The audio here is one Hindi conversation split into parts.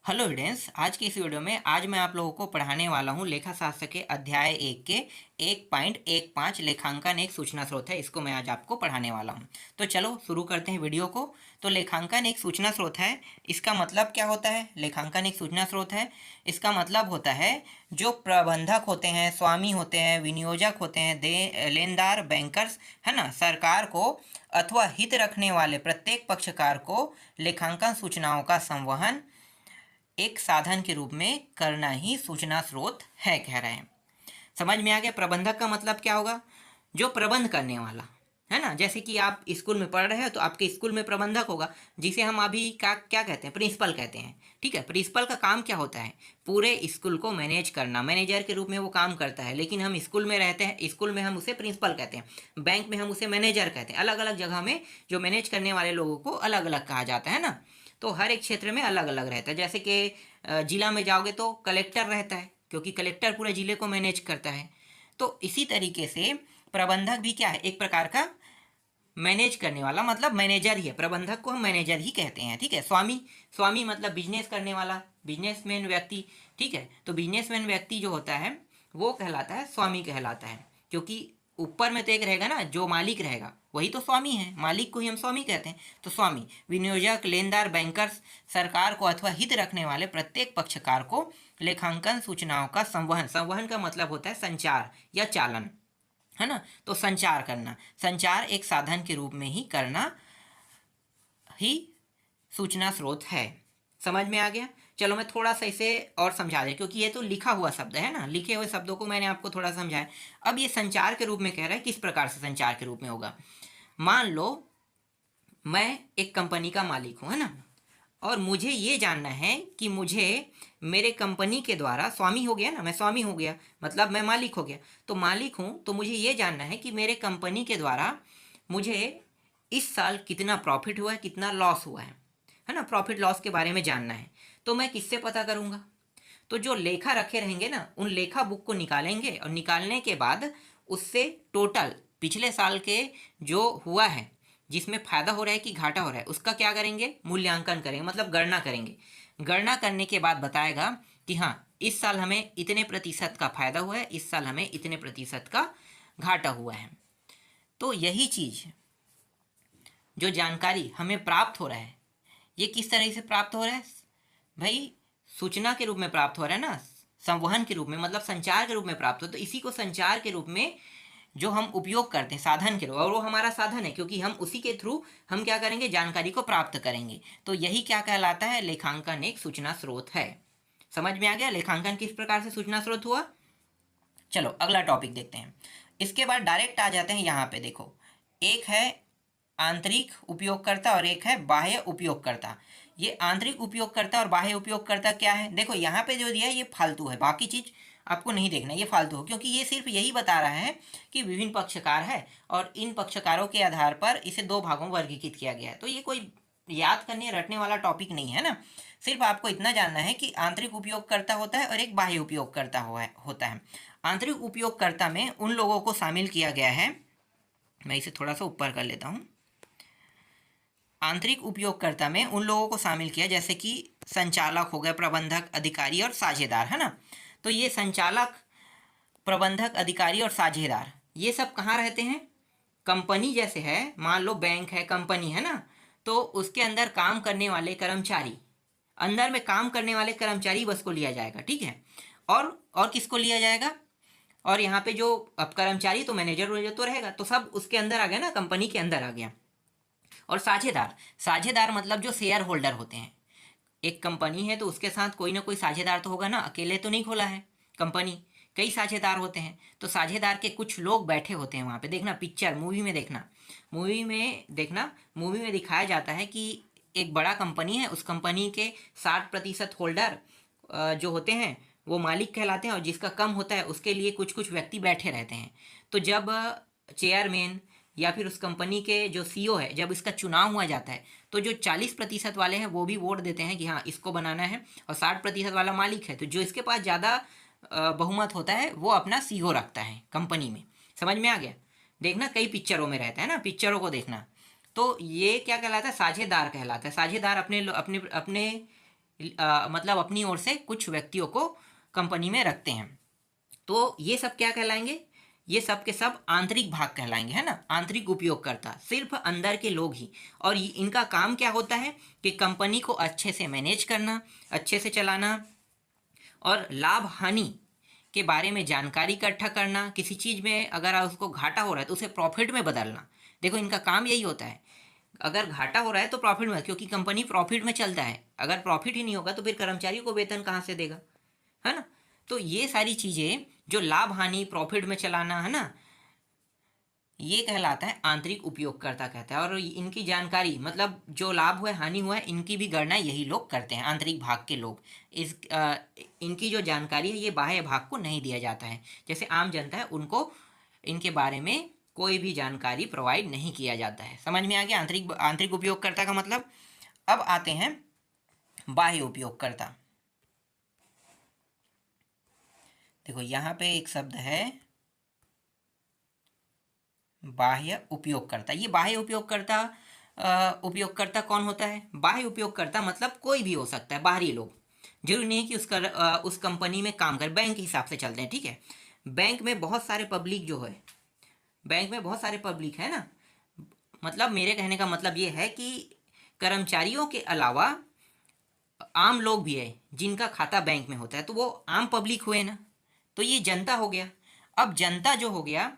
हेलो स्टूडेंट्स, आज की इस वीडियो में आज मैं आप लोगों को पढ़ाने वाला हूँ लेखा शास्त्र के अध्याय 1 के 1.15 लेखांकन एक सूचना स्रोत है। इसको मैं आज आपको पढ़ाने वाला हूँ। तो चलो शुरू करते हैं वीडियो को। तो लेखांकन एक सूचना स्रोत है, इसका मतलब क्या होता है? लेखांकन एक सूचना स्रोत है, इसका मतलब होता है जो प्रबंधक होते हैं, स्वामी होते हैं, विनियोजक होते हैं, लेनदार, बैंकर्स, है ना, सरकार को अथवा हित रखने वाले प्रत्येक पक्षकार को लेखांकन सूचनाओं का संवहन एक साधन के रूप में करना ही सूचना स्रोत है, कह रहे हैं। समझ में आ गया? प्रबंधक का मतलब क्या होगा? जो प्रबंध करने वाला, है ना। जैसे कि आप स्कूल में पढ़ रहे हो तो आपके स्कूल में प्रबंधक होगा, जिसे हम अभी क्या कहते हैं? प्रिंसिपल कहते हैं। ठीक है, प्रिंसिपल का काम क्या होता है? पूरे स्कूल को मैनेज करना। मैनेजर के रूप में वो काम करता है, लेकिन हम स्कूल में रहते हैं, स्कूल में हम उसे प्रिंसिपल कहते हैं, बैंक में हम उसे मैनेजर कहते हैं। अलग अलग जगह में जो मैनेज करने वाले लोगों को अलग अलग कहा जाता है ना। तो हर एक क्षेत्र में अलग अलग रहता है। जैसे कि जिला में जाओगे तो कलेक्टर रहता है, क्योंकि कलेक्टर पूरे जिले को मैनेज करता है। तो इसी तरीके से प्रबंधक भी क्या है? एक प्रकार का मैनेज करने वाला, मतलब मैनेजर ही है। प्रबंधक को हम मैनेजर ही कहते हैं। ठीक है। स्वामी, स्वामी मतलब बिजनेस करने वाला, बिजनेसमैन व्यक्ति। ठीक है, तो बिजनेसमैन व्यक्ति जो होता है वो कहलाता है स्वामी कहलाता है, क्योंकि ऊपर में तो एक रहेगा ना, जो मालिक रहेगा वही तो स्वामी है, मालिक को ही हम स्वामी कहते हैं। तो स्वामी, विनियोजक, लेनदार, बैंकर्स, सरकार को अथवा हित रखने वाले प्रत्येक पक्षकार को लेखांकन सूचनाओं का संवहन, संवहन का मतलब होता है संचार या चालन, है ना। तो संचार करना, संचार एक साधन के रूप में ही करना ही सूचना स्रोत है। समझ में आ गया? चलो मैं थोड़ा सा इसे और समझा दें, क्योंकि ये तो लिखा हुआ शब्द है ना, लिखे हुए शब्दों को मैंने आपको थोड़ा समझाया। अब ये संचार के रूप में कह रहा है, किस प्रकार से संचार के रूप में होगा? मान लो मैं एक कंपनी का मालिक हूँ, है ना, और मुझे ये जानना है कि मुझे मेरे कंपनी के द्वारा, स्वामी हो गया ना, मैं स्वामी हो गया मतलब मैं मालिक हो गया, तो मालिक हूँ तो मुझे ये जानना है कि मेरे कंपनी के द्वारा मुझे इस साल कितना प्रॉफिट हुआ है, कितना लॉस हुआ है ना। प्रॉफिट लॉस के बारे में जानना है, तो मैं किससे पता करूँगा? तो जो लेखा रखे रहेंगे ना, उन लेखा बुक को निकालेंगे, और निकालने के बाद उससे टोटल पिछले साल के जो हुआ है, जिसमें फ़ायदा हो रहा है कि घाटा हो रहा है, उसका क्या करेंगे? मूल्यांकन करेंगे, मतलब गणना करेंगे। गणना करने के बाद बताएगा कि हाँ, इस साल हमें इतने प्रतिशत का फ़ायदा हुआ है, इस साल हमें इतने प्रतिशत का घाटा हुआ है। तो यही चीज़, जो जानकारी हमें प्राप्त हो रहा है, ये किस तरह से प्राप्त हो रहा है भाई? सूचना के रूप में प्राप्त हो रहा है ना, संवहन के रूप में, मतलब संचार के रूप में प्राप्त हो। तो इसी को संचार के रूप में जो हम उपयोग करते हैं साधन के रूप, और वो हमारा साधन है, क्योंकि हम उसी के थ्रू हम क्या करेंगे? जानकारी को प्राप्त करेंगे। तो यही क्या कहलाता है? लेखांकन एक सूचना स्रोत है। समझ में आ गया लेखांकन किस प्रकार से सूचना स्रोत हुआ? चलो अगला टॉपिक देखते हैं। इसके बाद डायरेक्ट आ जाते हैं यहाँ पे। देखो, एक है आंतरिक उपयोगकर्ता और एक है बाह्य उपयोगकर्ता। ये आंतरिक उपयोगकर्ता और बाह्य उपयोगकर्ता क्या है? देखो यहाँ पे जो दिया है ये फालतू है, बाकी चीज़ आपको नहीं देखना, ये फालतू हो, क्योंकि ये सिर्फ यही बता रहा है कि विभिन्न पक्षकार है और इन पक्षकारों के आधार पर इसे दो भागों में वर्गीकृत किया गया है। तो ये कोई याद करने रटने वाला टॉपिक नहीं है ना। सिर्फ आपको इतना जानना है कि आंतरिक उपयोगकर्ता होता है और एक बाह्य उपयोगकर्ता होता है। आंतरिक उपयोगकर्ता में उन लोगों को शामिल किया गया है, मैं इसे थोड़ा सा ऊपर कर लेता हूँ। आंतरिक उपयोगकर्ता में उन लोगों को शामिल किया जैसे कि संचालक हो गए, प्रबंधक, अधिकारी और साझेदार, है ना। तो ये संचालक, प्रबंधक, अधिकारी और साझेदार, ये सब कहाँ रहते हैं? कंपनी जैसे है, मान लो बैंक है, कंपनी है ना, तो उसके अंदर काम करने वाले कर्मचारी, अंदर में काम करने वाले कर्मचारी बस को लिया जाएगा। ठीक है। और किसको लिया जाएगा? और यहाँ पे जो अब कर्मचारी तो मैनेजर तो रहेगा, तो सब उसके अंदर आ गया ना, कंपनी के अंदर आ गया। और साझेदार, साझेदार मतलब जो शेयर होल्डर होते हैं। एक कंपनी है तो उसके साथ कोई ना कोई साझेदार तो होगा ना, अकेले तो नहीं खोला है कंपनी, कई साझेदार होते हैं। तो साझेदार के कुछ लोग बैठे होते हैं वहाँ पे। देखना पिक्चर, मूवी में देखना, मूवी में दिखाया जाता है कि एक बड़ा कंपनी है, उस कंपनी के 60% होल्डर जो होते हैं वो मालिक कहलाते हैं, और जिसका कम होता है उसके लिए कुछ कुछ व्यक्ति बैठे रहते हैं। तो जब चेयरमैन या फिर उस कंपनी के जो सीईओ है, जब इसका चुनाव हुआ जाता है, तो जो 40% वाले हैं वो भी वोट देते हैं कि हाँ इसको बनाना है, और 60% वाला मालिक है तो जो इसके पास ज़्यादा बहुमत होता है वो अपना सीईओ रखता है कंपनी में। समझ में आ गया? देखना कई पिक्चरों में रहता है ना, पिक्चरों को देखना। तो ये क्या कहलाता है? साझेदार कहलाता है। साझेदार अपने अपने अपने मतलब अपनी ओर से कुछ व्यक्तियों को कंपनी में रखते हैं। तो ये सब क्या कहलाएंगे, ये सब के सब आंतरिक भाग कहलाएंगे, है ना, आंतरिक उपयोगकर्ता, सिर्फ अंदर के लोग ही। और इनका काम क्या होता है कि कंपनी को अच्छे से मैनेज करना, अच्छे से चलाना, और लाभ हानि के बारे में जानकारी इकट्ठा करना, किसी चीज़ में अगर उसको घाटा हो रहा है तो उसे प्रॉफिट में बदलना। देखो इनका काम यही होता है, अगर घाटा हो रहा है तो प्रॉफिट में, क्योंकि कंपनी प्रॉफिट में चलता है, अगर प्रॉफिट ही नहीं होगा तो फिर कर्मचारियों को वेतन कहाँ से देगा, है ना। तो ये सारी चीज़ें जो लाभ हानि, प्रॉफिट में चलाना, है ना, ये कहलाता है आंतरिक उपयोगकर्ता कहता है। और इनकी जानकारी, मतलब जो लाभ हुआ है, हानि हुआ है, इनकी भी गणना यही लोग करते हैं, आंतरिक भाग के लोग। इनकी जो जानकारी है ये बाह्य भाग को नहीं दिया जाता है। जैसे आम जनता है उनको इनके बारे में कोई भी जानकारी प्रोवाइड नहीं किया जाता है। समझ में आ गया आंतरिक आंतरिक उपयोगकर्ता का मतलब। अब आते हैं बाह्य उपयोगकर्ता। देखो यहाँ पे एक शब्द है बाह्य उपयोगकर्ता। ये बाह्य उपयोगकर्ता उपयोगकर्ता कौन होता है? बाह्य उपयोगकर्ता मतलब कोई भी हो सकता है, बाहरी लोग। जरूरी नहीं है कि उस कंपनी में काम कर, बैंक के हिसाब से चलते हैं, ठीक है। बैंक में बहुत सारे पब्लिक जो है, बैंक में बहुत सारे पब्लिक है ना, मतलब मेरे कहने का मतलब ये है कि कर्मचारियों के अलावा आम लोग भी है जिनका खाता बैंक में होता है, तो वो आम पब्लिक हुए ना, तो ये जनता हो गया। अब जनता जो हो गया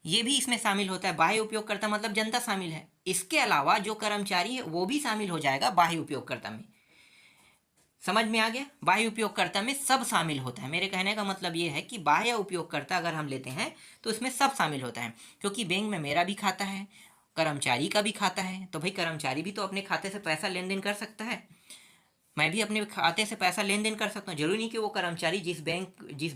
ये भी इसमें शामिल होता है, बाह्य उपयोगकर्ता मतलब जनता शामिल है। इसके अलावा जो कर्मचारी है वो भी शामिल हो जाएगा बाह्य उपयोगकर्ता में। समझ में आ गया? बाह्य उपयोगकर्ता में सब शामिल होता है। मेरे कहने का मतलब ये है कि बाह्य उपयोगकर्ता अगर हम लेते हैं तो इसमें सब शामिल होता है, क्योंकि बैंक में मेरा भी खाता है, कर्मचारी का भी खाता है, तो भाई कर्मचारी भी तो अपने खाते से पैसा लेन देन कर सकता है, मैं भी अपने खाते से पैसा लेन देन कर सकता हूँ। जरूरी नहीं कि वो कर्मचारी जिस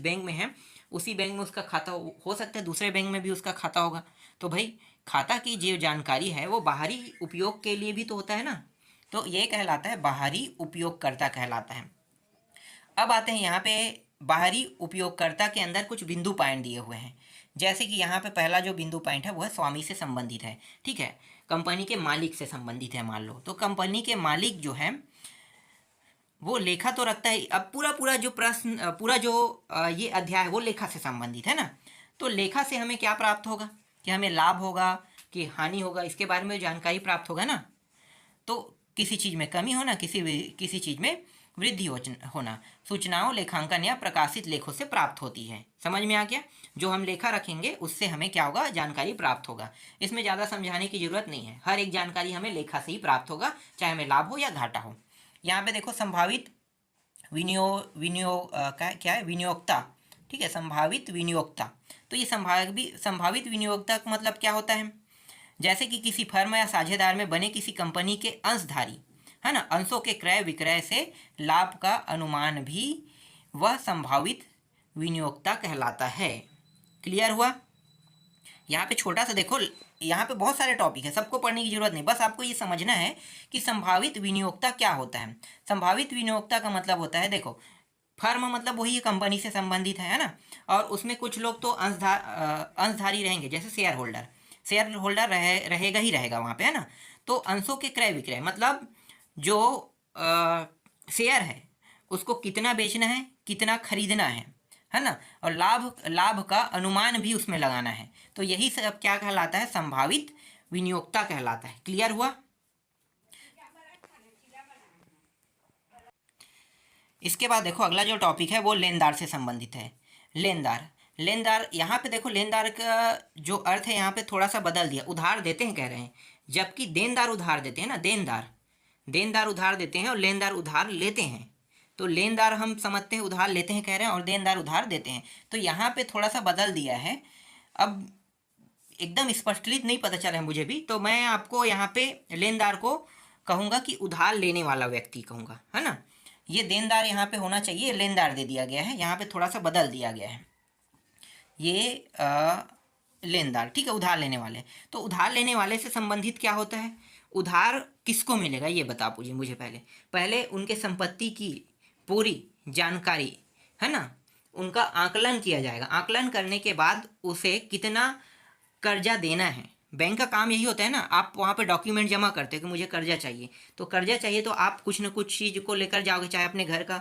बैंक में है उसी बैंक में उसका खाता हो सकता है दूसरे बैंक में भी उसका खाता होगा। तो भाई खाता की जो जानकारी है वो बाहरी उपयोग के लिए भी तो होता है ना, तो ये कहलाता है बाहरी उपयोगकर्ता कहलाता है। अब आते हैं यहाँ पे बाहरी उपयोगकर्ता के अंदर कुछ बिंदु पॉइंट दिए हुए हैं। जैसे कि यहाँ पे पहला जो बिंदु पॉइंट है वो है स्वामी से संबंधित है, ठीक है, कंपनी के मालिक से संबंधित है। मान लो तो कंपनी के मालिक जो है वो लेखा तो रखता है। अब पूरा पूरा जो प्रश्न, पूरा जो ये अध्याय है वो लेखा से संबंधित है ना। तो लेखा से हमें क्या प्राप्त होगा, कि हमें लाभ होगा कि हानि होगा, इसके बारे में जानकारी प्राप्त होगा ना। तो किसी चीज़ में कमी होना, किसी चीज़ में वृद्धि होना, सूचनाओं, लेखांकन या प्रकाशित लेखों से प्राप्त होती है। समझ में आ गया? जो हम लेखा रखेंगे उससे हमें क्या होगा, जानकारी प्राप्त होगा। इसमें ज़्यादा समझाने की जरूरत नहीं है, हर एक जानकारी हमें लेखा से ही प्राप्त होगा, चाहे हमें लाभ हो या घाटा हो। यहाँ पे देखो संभावित विनियोग क्या है, विनियोक्ता, ठीक है, संभावित विनियोक्ता। तो ये संभावित विनियोक्ता का मतलब क्या होता है? जैसे कि किसी फर्म या साझेदार में बने किसी कंपनी के अंशधारी, है ना, अंशों के क्रय विक्रय से लाभ का अनुमान भी वह संभावित विनियोक्ता कहलाता है। क्लियर हुआ? यहाँ पे छोटा सा देखो, यहाँ पे बहुत सारे टॉपिक है, सबको पढ़ने की जरूरत नहीं, बस आपको ये समझना है कि संभावित विनियोक्ता क्या होता है। संभावित विनियोक्ता का मतलब होता है, देखो फर्म मतलब वही कंपनी से संबंधित है ना, और उसमें कुछ लोग तो अंशधारी रहेंगे, जैसे शेयर होल्डर रहेगा ही रहेगा वहाँ पे, है ना। तो अंशों के क्रय विक्रय मतलब जो शेयर है उसको कितना बेचना है, कितना खरीदना है ना, और लाभ का अनुमान भी उसमें लगाना है। तो यही सब क्या कहलाता है, संभावित विनियोक्ता कहलाता है। क्लियर हुआ? इसके बाद देखो अगला जो टॉपिक है वो लेनदार से संबंधित है। लेनदार यहाँ पे देखो, लेनदार का जो अर्थ है यहाँ पे थोड़ा सा बदल दिया, उधार देते हैं कह रहे हैं, जबकि देनदार उधार देते हैं ना, देनदार उधार देते हैं और लेनदार उधार लेते हैं। तो लेनदार हम समझते हैं उधार लेते हैं कह रहे हैं, और देनदार उधार देते हैं। तो यहाँ पे थोड़ा सा बदल दिया है। अब एकदम स्पष्टलित नहीं पता चला है मुझे भी, तो मैं आपको यहाँ पे लेनदार को कहूँगा कि उधार लेने वाला व्यक्ति कहूँगा, है ना। ये देनदार यहाँ पे होना चाहिए, लेनदार दे दिया गया है, यहाँ पे थोड़ा सा बदल दिया गया है। ये लेनदार, ठीक है, उधार लेने वाले। तो उधार लेने वाले से संबंधित क्या होता है, उधार किसको मिलेगा ये बता पूछिए मुझे। पहले उनके संपत्ति की पूरी जानकारी, है ना, उनका आकलन किया जाएगा। आकलन करने के बाद उसे कितना कर्जा देना है, बैंक का काम यही होता है ना, आप वहाँ पे डॉक्यूमेंट जमा करते हो कि मुझे कर्जा चाहिए, तो कर्जा चाहिए तो आप कुछ ना कुछ चीज़ को लेकर जाओगे, चाहे अपने घर का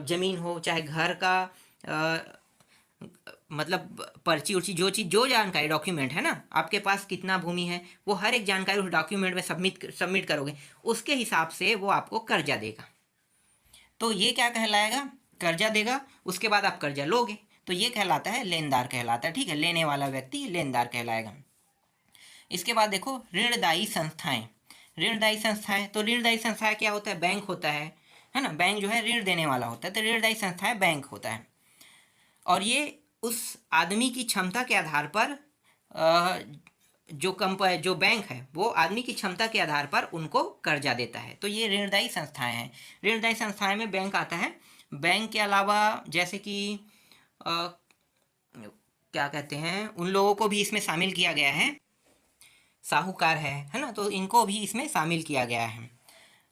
ज़मीन हो, चाहे घर का मतलब पर्ची उर्ची, जो चीज़ जो जानकारी डॉक्यूमेंट है ना, आपके पास कितना भूमि है, वो हर एक जानकारी उस डॉक्यूमेंट में सबमिट करोगे, उसके हिसाब से वो आपको कर्जा देगा। तो ये क्या कहलाएगा, कर्जा देगा, उसके बाद आप कर्जा लोगे, तो ये कहलाता है लेनदार कहलाता है। ठीक है, लेने वाला व्यक्ति लेनदार कहलाएगा। इसके बाद देखो ऋणदायी संस्थाएं। ऋणदायी संस्थाएं, तो ऋणदायी संस्थाएं क्या होता है, बैंक होता है ना, बैंक जो है ऋण देने वाला होता है, तो ऋणदायी संस्थाएं बैंक होता है। और ये उस आदमी की क्षमता के आधार पर जो बैंक है वो आदमी की क्षमता के आधार पर उनको कर्जा देता है, तो ये ऋणदायी संस्थाएं हैं। ऋणदायी संस्थाएं में बैंक आता है। बैंक के अलावा जैसे कि क्या कहते हैं, उन लोगों को भी इसमें शामिल किया गया है, साहूकार है ना, तो इनको भी इसमें शामिल किया गया है।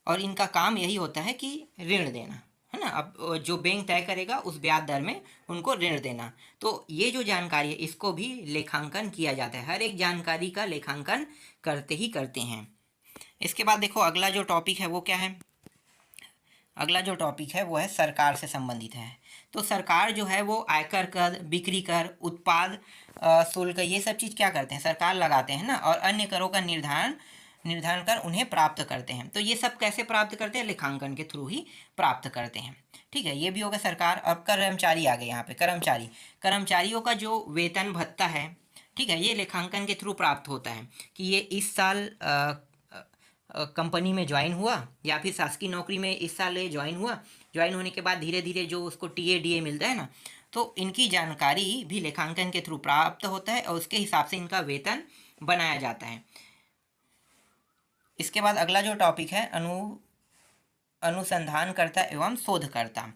और इनका काम यही होता है कि ऋण देना, है ना। अब जो बैंक तय करेगा उस ब्याज दर में उनको ऋण देना। तो ये जो जानकारी है इसको भी लेखांकन किया जाता है, हर एक जानकारी का लेखांकन करते ही करते हैं। इसके बाद देखो अगला जो टॉपिक है वो क्या है, अगला जो टॉपिक है वो है सरकार से संबंधित है। तो सरकार जो है वो आयकर कर, बिक्री कर, उत्पाद शुल्क, ये सब चीज़ क्या करते हैं, सरकार लगाते हैं ना, और अन्य करों का निर्धारण कर उन्हें प्राप्त करते हैं। तो ये सब कैसे प्राप्त करते हैं, लेखांकन के थ्रू ही प्राप्त करते हैं। ठीक है, ये भी होगा सरकार। अब कर्मचारी आ गए यहाँ पे, कर्मचारियों का जो वेतन भत्ता है, ठीक है, ये लेखांकन के थ्रू प्राप्त होता है कि ये इस साल कंपनी में ज्वाइन हुआ या फिर शासकीय नौकरी में इस साल ये ज्वाइन हुआ, ज्वाइन होने के बाद धीरे धीरे जो उसको टीए मिलता है ना, तो इनकी जानकारी भी लेखांकन के थ्रू प्राप्त होता है और उसके हिसाब से इनका वेतन बनाया जाता है। इसके बाद अगला जो टॉपिक है अनुसंधानकर्ता एवं शोधकर्ता,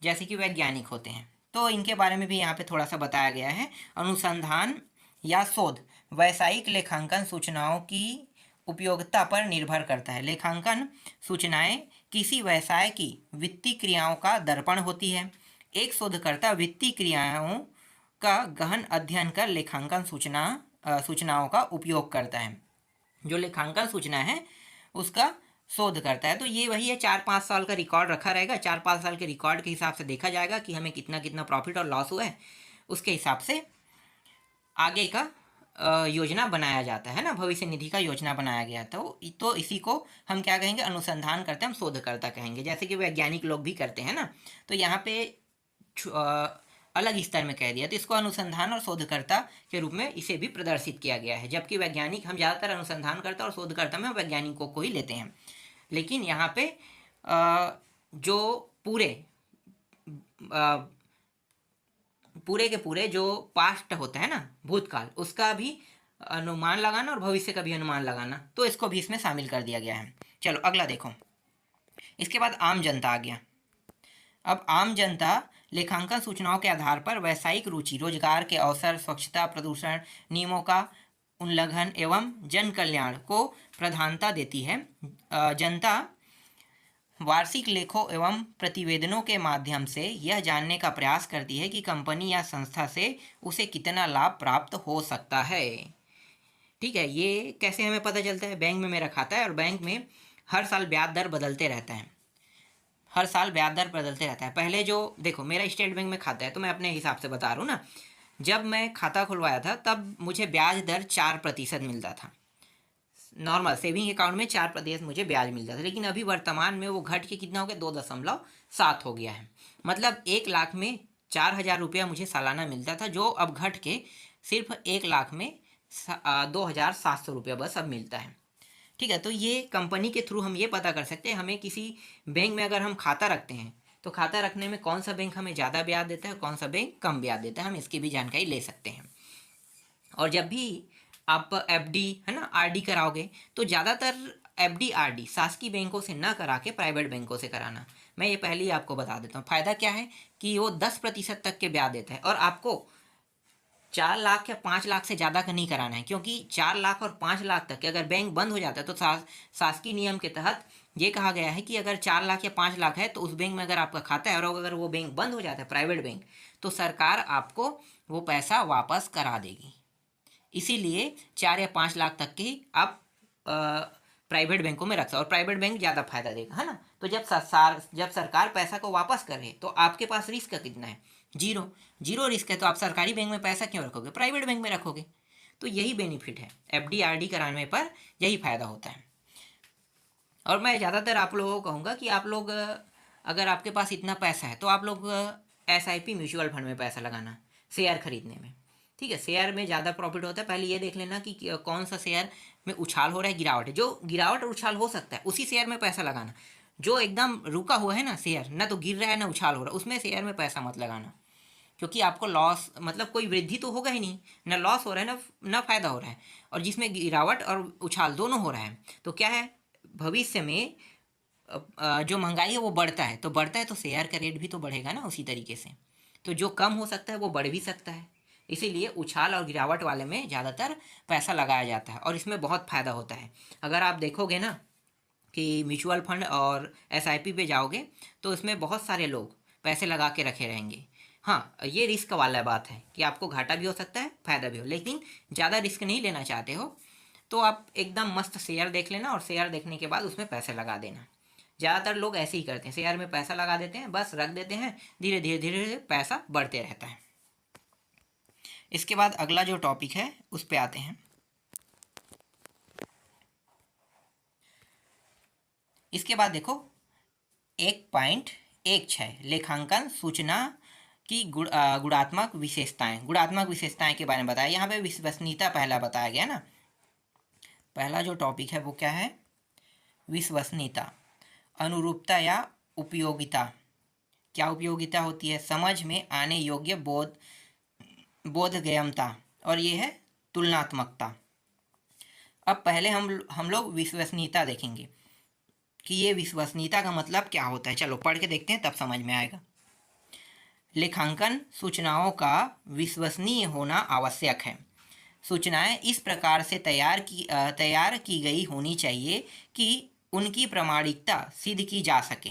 जैसे कि वैज्ञानिक होते हैं, तो इनके बारे में भी यहाँ पे थोड़ा सा बताया गया है। अनुसंधान या शोध वैषयिक लेखांकन सूचनाओं की उपयोगिता पर निर्भर करता है। लेखांकन सूचनाएं किसी व्यवसाय की वित्तीय क्रियाओं का दर्पण होती है। एक शोधकर्ता वित्तीय क्रियाओं का गहन अध्ययन कर लेखांकन सूचनाओं का उपयोग करता है। जो लेखांकन सूचना है उसका शोध करता है। तो ये वही है, 4-5 साल का रिकॉर्ड रखा रहेगा, 4-5 साल के रिकॉर्ड के हिसाब से देखा जाएगा कि हमें कितना कितना प्रॉफिट और लॉस हुआ है, उसके हिसाब से आगे का योजना बनाया जाता है ना, भविष्य निधि का योजना बनाया गया था। तो इसी को हम क्या कहेंगे, अनुसंधान करते हैं, हम शोधकर्ता कहेंगे, जैसे कि वैज्ञानिक लोग भी करते हैं ना। तो यहाँ पे अलग स्तर में कह दिया, तो इसको अनुसंधान और शोधकर्ता के रूप में इसे भी प्रदर्शित किया गया है। जबकि वैज्ञानिक, हम ज़्यादातर अनुसंधानकर्ता और शोधकर्ता में वैज्ञानिकों को ही लेते हैं, लेकिन यहाँ पे जो पूरे के पूरे जो पास्ट होता है ना, भूतकाल, उसका भी अनुमान लगाना और भविष्य का भी अनुमान लगाना, तो इसको भी इसमें शामिल कर दिया गया है। चलो अगला देखो, इसके बाद आम जनता आ गया। अब आम जनता लेखांकन सूचनाओं के आधार पर व्यावसायिक रुचि, रोजगार के अवसर, स्वच्छता, प्रदूषण नियमों का उल्लंघन एवं जन कल्याण को प्रधानता देती है। जनता वार्षिक लेखों एवं प्रतिवेदनों के माध्यम से यह जानने का प्रयास करती है कि कंपनी या संस्था से उसे कितना लाभ प्राप्त हो सकता है। ठीक है, ये कैसे हमें पता चलता है, बैंक में मेरा खाता है और बैंक में हर साल ब्याज दर बदलते रहता है, हर साल ब्याज दर बदलते रहता है। पहले जो देखो मेरा स्टेट बैंक में खाता है, तो मैं अपने हिसाब से बता रहा हूँ ना, जब मैं खाता खुलवाया था तब मुझे ब्याज दर 4% मिलता था, नॉर्मल सेविंग अकाउंट में 4% मुझे ब्याज मिलता था। लेकिन अभी वर्तमान में वो घट के कितना हो गया, 2.7 हो गया है। मतलब 1 लाख में 4,000 रुपया मुझे सालाना मिलता था, जो अब घट के सिर्फ 1 लाख में 2,700 रुपया बस अब मिलता है। ठीक है, तो ये कंपनी के थ्रू हम ये पता कर सकते हैं, हमें किसी बैंक में अगर हम खाता रखते हैं तो खाता रखने में कौन सा बैंक हमें ज़्यादा ब्याज देता है, कौन सा बैंक कम ब्याज देता है, हम इसकी भी जानकारी ले सकते हैं। और जब भी आप एफडी है ना, आरडी कराओगे, तो ज़्यादातर एफडी आरडी शासकीय बैंकों से ना करा के प्राइवेट बैंकों से कराना। मैं ये पहले ही आपको बता देता हूँ। फ़ायदा क्या है कि वो 10% तक के ब्याज देता है, और आपको 4 लाख या 5 लाख से ज़्यादा का नहीं कराना है, क्योंकि 4 लाख और 5 लाख तक के अगर बैंक बंद हो जाता है, तो शासकीय नियम के तहत ये कहा गया है कि अगर 4 लाख या 5 लाख है तो उस बैंक में अगर आपका खाता है और अगर वो बैंक बंद हो जाता है, प्राइवेट बैंक, तो सरकार आपको वो पैसा वापस करा देगी। इसीलिए 4 या 5 लाख तक की आप प्राइवेट बैंकों में रख सकते, और प्राइवेट बैंक ज़्यादा फायदा देगा, है ना। तो जब सरकार पैसा को वापस करे तो आपके पास रिस्क कितना है, जीरो। जीरो रिस्क है तो आप सरकारी बैंक में पैसा क्यों रखोगे, प्राइवेट बैंक में रखोगे। तो यही बेनिफिट है एफडी आरडी कराने पर, यही फ़ायदा होता है। और मैं ज़्यादातर आप लोगों को कहूँगा कि आप लोग अगर आपके पास इतना पैसा है तो आप लोग एसआईपी म्यूचुअल फंड में पैसा लगाना, शेयर खरीदने में। ठीक है, शेयर में ज़्यादा प्रॉफिट होता है। पहले ये देख लेना कि कौन सा शेयर में उछाल हो रहा है, गिरावट है। जो गिरावट और उछाल हो सकता है उसी शेयर में पैसा लगाना। जो एकदम रुका हुआ है ना शेयर, ना तो गिर रहा है ना उछाल हो रहा है, उसमें शेयर में पैसा मत लगाना, क्योंकि आपको लॉस, मतलब कोई वृद्धि तो होगा ही नहीं, ना लॉस हो रहा है ना फायदा हो रहा है। और जिसमें गिरावट और उछाल दोनों हो रहा है तो क्या है, भविष्य में जो महंगाई है वो बढ़ता है, तो बढ़ता है तो शेयर का रेट भी तो बढ़ेगा ना उसी तरीके से। तो जो कम हो सकता है वो बढ़ भी सकता है, इसीलिए उछाल और गिरावट वाले में ज़्यादातर पैसा लगाया जाता है और इसमें बहुत फ़ायदा होता है। अगर आप देखोगे ना कि म्यूचुअल फंड और एसआईपी पे जाओगे तो इसमें बहुत सारे लोग पैसे लगा के रखे रहेंगे। हाँ, ये रिस्क वाला बात है कि आपको घाटा भी हो सकता है फ़ायदा भी हो, लेकिन ज़्यादा रिस्क नहीं लेना चाहते हो तो आप एकदम मस्त शेयर देख लेना और शेयर देखने के बाद उसमें पैसे लगा देना। ज़्यादातर लोग ऐसे ही करते हैं, शेयर में पैसा लगा देते हैं, बस रख देते हैं, धीरे धीरे धीरे धीरे पैसा बढ़ते रहता है। इसके बाद अगला जो टॉपिक है उस पे आते हैं। इसके बाद देखो 1.16 लेखांकन सूचना की गुणात्मक विशेषताएं। गुणात्मक विशेषताएं के बारे में बताया, यहाँ पे विश्वसनीयता पहला बताया गया ना। पहला जो टॉपिक है वो क्या है, विश्वसनीयता। अनुरूपता या उपयोगिता। क्या उपयोगिता होती है, समझ में आने योग्य बोधगम्यता, और ये है तुलनात्मकता। अब पहले हम लोग विश्वसनीयता देखेंगे कि ये विश्वसनीयता का मतलब क्या होता है। चलो पढ़ के देखते हैं तब समझ में आएगा। लेखांकन सूचनाओं का विश्वसनीय होना आवश्यक है। सूचनाएं इस प्रकार से तैयार की गई होनी चाहिए कि उनकी प्रामाणिकता सिद्ध की जा सके।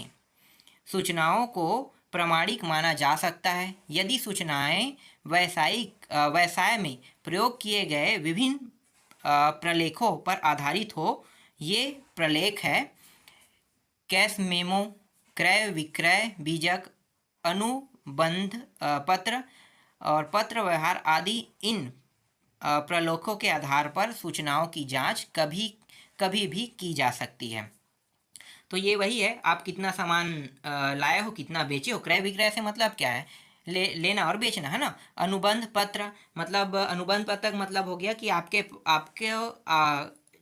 सूचनाओं को प्रामाणिक माना जा सकता है यदि सूचनाएं व्यवसाय में प्रयोग किए गए विभिन्न प्रलेखों पर आधारित हो। ये प्रलेख है कैश मेमो, क्रय विक्रय बीजक, अनुबंध पत्र और पत्र व्यवहार आदि। इन प्रलेखों के आधार पर सूचनाओं की जांच कभी भी की जा सकती है। तो ये वही है, आप कितना सामान लाए हो, कितना बेचे हो। क्रय विक्रय से मतलब क्या है, लेना और बेचना, है ना। अनुबंध पत्र मतलब, अनुबंध पत्र मतलब हो गया कि आपके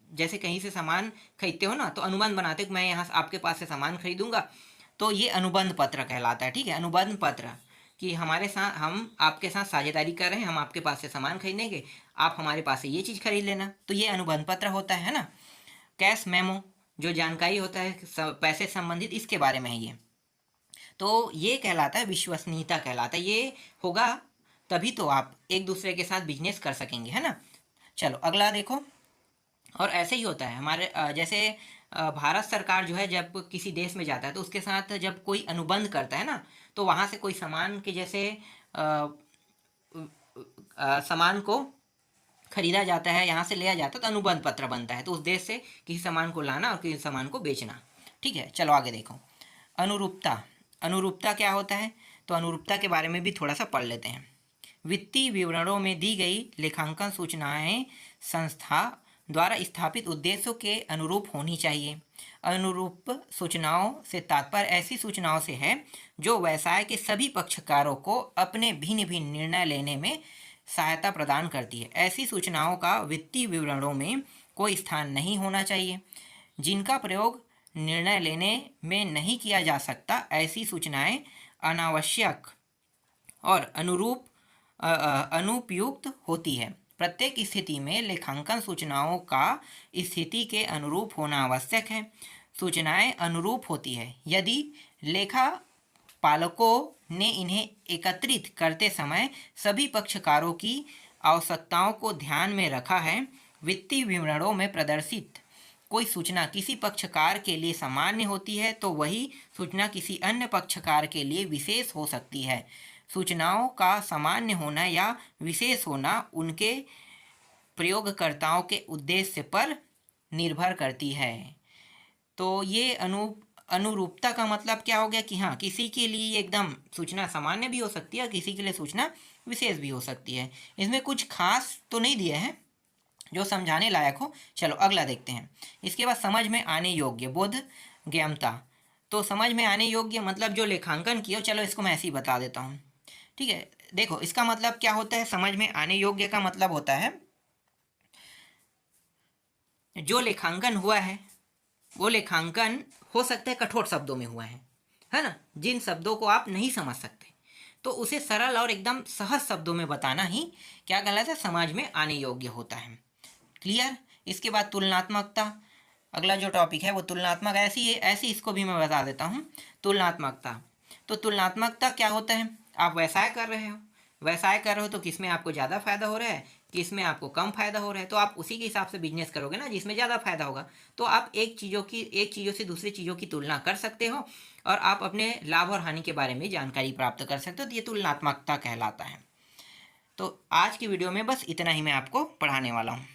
जैसे कहीं से सामान खरीदते हो ना तो अनुबंध बनाते हो, मैं यहाँ आपके पास से सामान खरीदूंगा तो ये अनुबंध पत्र कहलाता है। ठीक है, अनुबंध पत्र कि हमारे साथ, हम आपके साथ साझेदारी कर रहे हैं, हम आपके पास से सामान खरीदेंगे, आप हमारे पास से ये चीज़ खरीद लेना, तो ये अनुबंध पत्र होता है ना। कैश मेमो जो जानकारी होता है पैसे संबंधित, इसके बारे में है ये, तो ये कहलाता है विश्वसनीयता कहलाता है। ये होगा तभी तो आप एक दूसरे के साथ बिजनेस कर सकेंगे, है ना। चलो अगला देखो। और ऐसे ही होता है हमारे जैसे भारत सरकार जो है जब किसी देश में जाता है तो उसके साथ जब कोई अनुबंध करता है ना, तो वहाँ से कोई सामान के जैसे सामान को खरीदा जाता है, यहाँ से लिया जाता है तो अनुबंध पत्र बनता है। तो उस देश से किसी सामान को लाना और किसी सामान को बेचना। ठीक है, चलो आगे देखो। अनुरूपता। अनुरूपता क्या होता है, तो अनुरूपता के बारे में भी थोड़ा सा पढ़ लेते हैं। वित्तीय विवरणों में दी गई लेखांकन सूचनाएं संस्था द्वारा स्थापित उद्देश्यों के अनुरूप होनी चाहिए। अनुरूप सूचनाओं से तात्पर्य ऐसी सूचनाओं से है जो व्यवसाय के सभी पक्षकारों को अपने भिन्न भिन्न निर्णय लेने में सहायता प्रदान करती है। ऐसी सूचनाओं का वित्तीय विवरणों में कोई स्थान नहीं होना चाहिए। जिनका प्रयोग निर्णय लेने में नहीं किया जा सकता, ऐसी सूचनाएं अनावश्यक और अनुपयुक्त होती है। प्रत्येक स्थिति में लेखांकन सूचनाओं का स्थिति के अनुरूप होना आवश्यक है। सूचनाएं अनुरूप होती है यदि लेखा पालकों ने इन्हें एकत्रित करते समय सभी पक्षकारों की आवश्यकताओं को ध्यान में रखा है। वित्तीय विवरणों में प्रदर्शित कोई सूचना किसी पक्षकार के लिए सामान्य होती है तो वही सूचना किसी अन्य पक्षकार के लिए विशेष हो सकती है। सूचनाओं का सामान्य होना या विशेष होना उनके प्रयोगकर्ताओं के उद्देश्य पर निर्भर करती है। तो ये अनुरूपता का मतलब क्या हो गया कि हाँ, किसी के लिए एकदम सूचना सामान्य भी हो सकती है और किसी के लिए सूचना विशेष भी हो सकती है। इसमें कुछ खास तो नहीं दिए हैं जो समझाने लायक हो। चलो अगला देखते हैं। इसके बाद समझ में आने योग्य, बोध ज्ञानता। तो समझ में आने योग्य मतलब जो लेखांकन किया, चलो इसको मैं ऐसे ही बता देता हूँ। ठीक है, देखो इसका मतलब क्या होता है। समझ में आने योग्य का मतलब होता है जो लेखांकन हुआ है वो लेखांकन हो सकता है कठोर शब्दों में हुआ है ना, जिन शब्दों को आप नहीं समझ सकते, तो उसे सरल और एकदम सहज शब्दों में बताना ही क्या कहलाता है, समझ में आने योग्य होता है। क्लियर। इसके बाद तुलनात्मकता, अगला जो टॉपिक है वो तुलनात्मक, ऐसी इसको भी मैं बता देता हूँ। तुलनात्मकता, तो तुलनात्मकता क्या होता है, आप व्यवसाय कर रहे हो तो किस में आपको ज़्यादा फायदा हो रहा है, किस में आपको कम फायदा हो रहा है, तो आप उसी के हिसाब से बिजनेस करोगे ना जिसमें ज़्यादा फायदा होगा। तो आप एक चीज़ों से दूसरी चीज़ों की तुलना कर सकते हो और आप अपने लाभ और हानि के बारे में जानकारी प्राप्त कर सकते हो। तो ये तुलनात्मकता कहलाता है। तो आज की वीडियो में बस इतना ही मैं आपको पढ़ाने वाला हूँ।